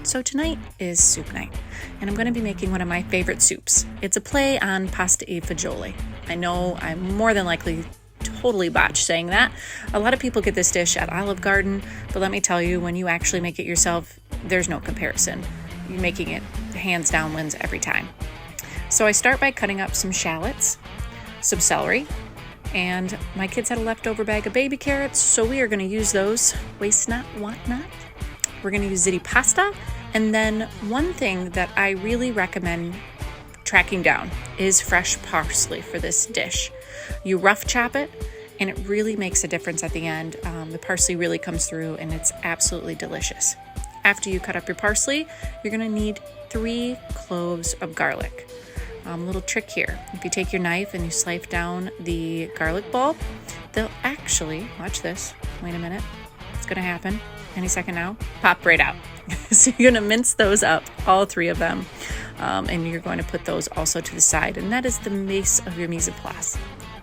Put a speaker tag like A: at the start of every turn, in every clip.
A: So tonight is soup night, and I'm going to be making one of my favorite soups. It's a play on pasta e fagioli. I know I'm more than likely totally botched saying that. A lot of people get this dish at Olive Garden, but let me tell you, when you actually make it yourself, there's no comparison. You making it hands down wins every time. So I start by cutting up some shallots, some celery, and my kids had a leftover bag of baby carrots, so we are going to use those. Waste not, want not. We're going to use ziti pasta, and then one thing that I really recommend tracking down is fresh parsley for this dish. You rough chop it, and it really makes a difference at the end. The parsley really comes through, and it's absolutely delicious. After you cut up your parsley, you're going to need 3 cloves of garlic. Little trick here. If you take your knife and you slice down the garlic bulb, they'll actually, watch this, wait a minute, it's going to happen any second now, pop right out. So you're going to mince those up, all 3 of them, and you're going to put those also to the side, and that is the base of your mise en place.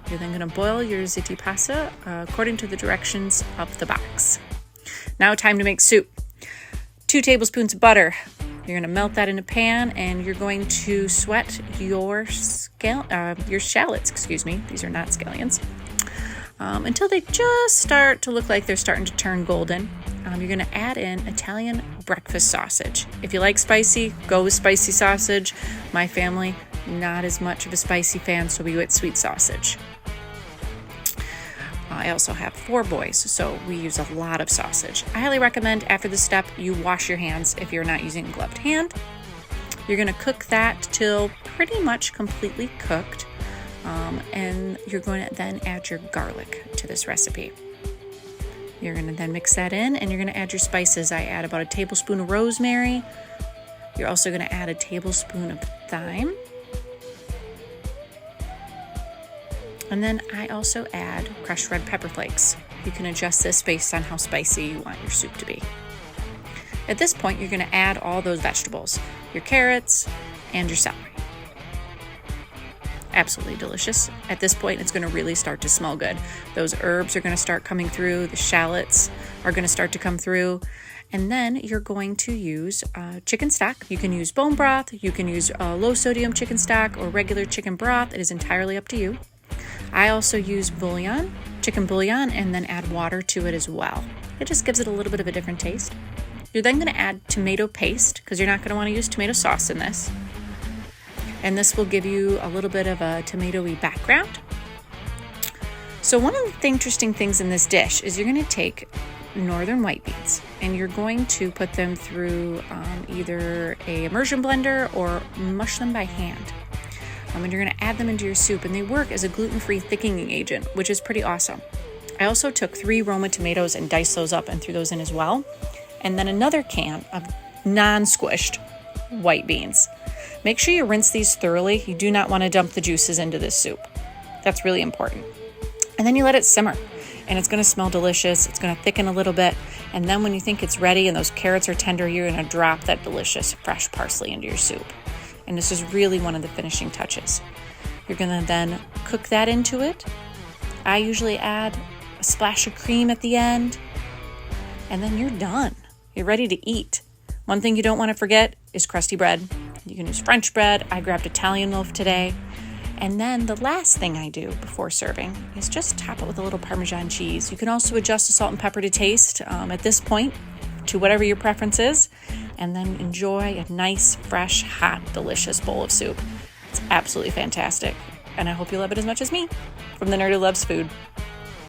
A: You're then going to boil your ziti pasta according to the directions of the box. Now time to make soup. 2 tablespoons of butter. You're going to melt that in a pan, and you're going to sweat your shallots, these are not scallions, until they just start to look like they're starting to turn golden. You're going to add in Italian breakfast sausage. If you like spicy, go with spicy sausage. My family, not as much of a spicy fan, so we go with sweet sausage. I also have 4 boys, so we use a lot of sausage. I highly recommend after this step, you wash your hands if you're not using a gloved hand. You're going to cook that till pretty much completely cooked, and you're going to then add your garlic to this recipe. You're going to then mix that in, and you're going to add your spices. I add about a tablespoon of rosemary. You're also going to add a tablespoon of thyme. And then I also add crushed red pepper flakes. You can adjust this based on how spicy you want your soup to be. At this point, you're going to add all those vegetables, your carrots and your celery. Absolutely delicious. At this point, it's going to really start to smell good. Those herbs are going to start coming through. The shallots are going to start to come through. And then you're going to use chicken stock. You can use bone broth. You can use low sodium chicken stock or regular chicken broth. It is entirely up to you. I also use bouillon, chicken bouillon, and then add water to it as well. It just gives it a little bit of a different taste. You're then going to add tomato paste because you're not going to want to use tomato sauce in this. And this will give you a little bit of a tomatoey background. So one of the interesting things in this dish is you're going to take northern white beans and you're going to put them through either a immersion blender or mush them by hand. And you're going to add them into your soup, and they work as a gluten-free thickening agent, which is pretty awesome. I also took 3 Roma tomatoes and diced those up and threw those in as well. And then another can of non-squished white beans. Make sure you rinse these thoroughly. You do not want to dump the juices into this soup. That's really important. And then you let it simmer, and it's going to smell delicious. It's going to thicken a little bit. And then when you think it's ready and those carrots are tender, you're going to drop that delicious fresh parsley into your soup. And this is really one of the finishing touches. You're going to then cook that into it. I usually add a splash of cream at the end. And then you're done. You're ready to eat. One thing you don't want to forget is crusty bread. You can use French bread. I grabbed Italian loaf today. And then the last thing I do before serving is just top it with a little Parmesan cheese. You can also adjust the salt and pepper to taste at this point to whatever your preference is. And then enjoy a nice, fresh, hot, delicious bowl of soup. It's absolutely fantastic. And I hope you love it as much as me. From the nerd who loves food.